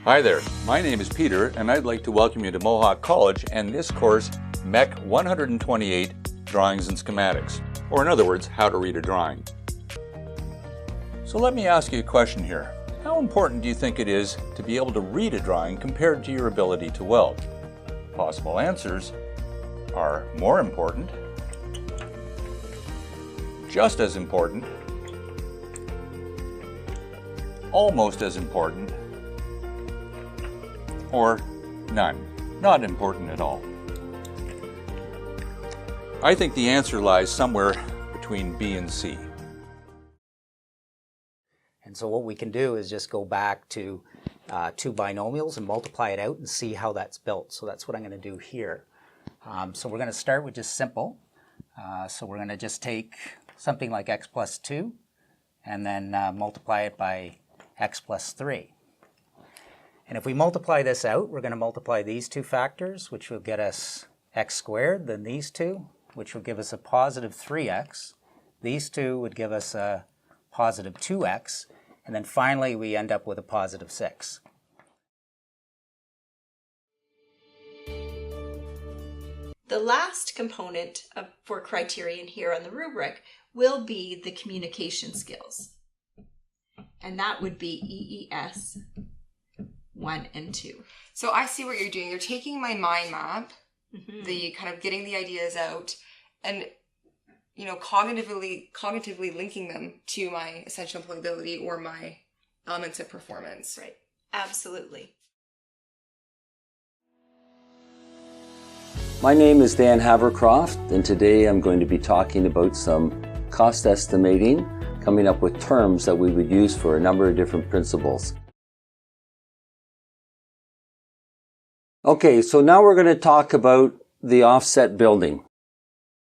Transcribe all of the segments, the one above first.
Hi there, my name is Peter and I'd like to welcome you to Mohawk College and this course, MEC 128, Drawings and Schematics, or in other words, how to read a drawing. So let me ask you a question here. How important do you think it is to be able to read a drawing compared to your ability to weld? Possible answers are more important, just as important, almost as important, or none, not important at all. I think the answer lies somewhere between B and C. And so what we can do is just go back to two binomials and multiply it out and see how that's built. So that's what I'm going to do here. So we're going to start with just simple. So we're going to just take something like x plus 2 and then multiply it by x plus 3. And if we multiply this out, we're going to multiply these two factors, which will get us x squared, then these two, which will give us a positive 3x. These two would give us a positive 2x. And then finally, we end up with a positive 6. The last component for criterion here on the rubric will be the communication skills. And that would be EES 1 and 2. So I see what you're doing. You're taking my mind map, the kind of getting the ideas out, and cognitively linking them to my essential employability or my elements of performance. Right. Absolutely. My name is Dan Havercroft, and today I'm going to be talking about some cost estimating, coming up with terms that we would use for a number of different principles. Okay, so now we're going to talk about the offset building.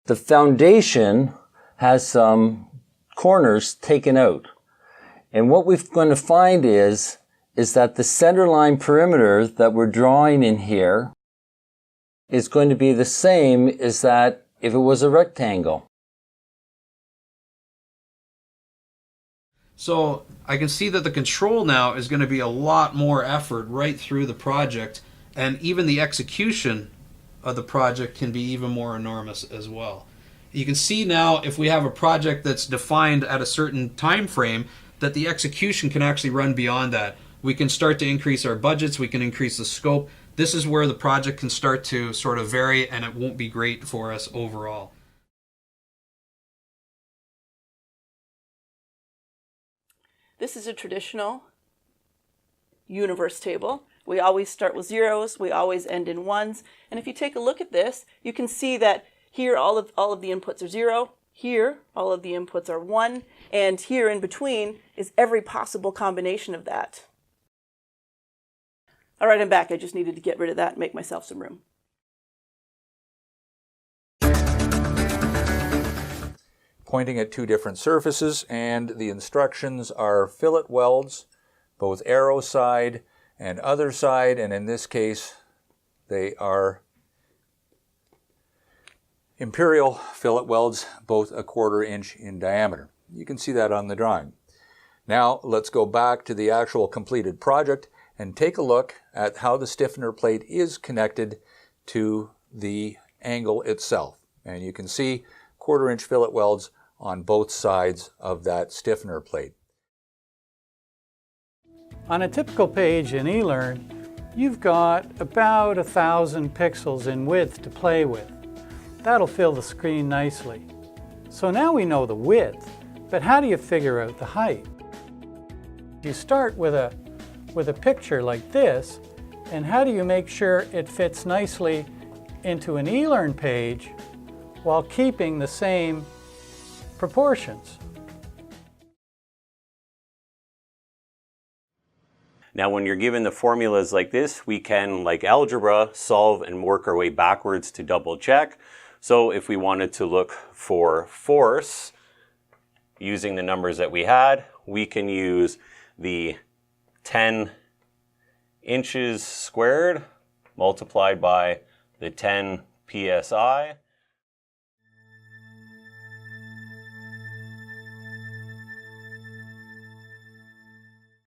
The foundation has some corners taken out. And what we're going to find is that the centerline perimeter that we're drawing in here is going to be the same as that if it was a rectangle. So I can see that the control now is going to be a lot more effort right through the project, and even the execution of the project can be even more enormous as well. You can see now if we have a project that's defined at a certain time frame that the execution can actually run beyond that. We can start to increase our budgets, we can increase the scope. This is where the project can start to sort of vary and it won't be great for us overall. This is a traditional universe table. We always start with zeros, we always end in ones. And if you take a look at this, you can see that here all of the inputs are 0, here all of the inputs are 1, and here in between is every possible combination of that. All right, I'm back. I just needed to get rid of that and make myself some room. Pointing at two different surfaces, and the instructions are fillet welds, both arrow side and other side, and in this case they are imperial fillet welds, both 1/4 inch in diameter. You can see that on the drawing. Now let's go back to the actual completed project and take a look at how the stiffener plate is connected to the angle itself. And you can see 1/4 inch fillet welds on both sides of that stiffener plate. On a typical page in eLearn, you've got about 1,000 pixels in width to play with. That'll fill the screen nicely. So now we know the width, but how do you figure out the height? You start with a picture like this, and how do you make sure it fits nicely into an eLearn page while keeping the same proportions? Now when you're given the formulas like this, we can, like algebra, solve and work our way backwards to double check. So if we wanted to look for force using the numbers that we had, we can use the 10 inches squared multiplied by the 10 psi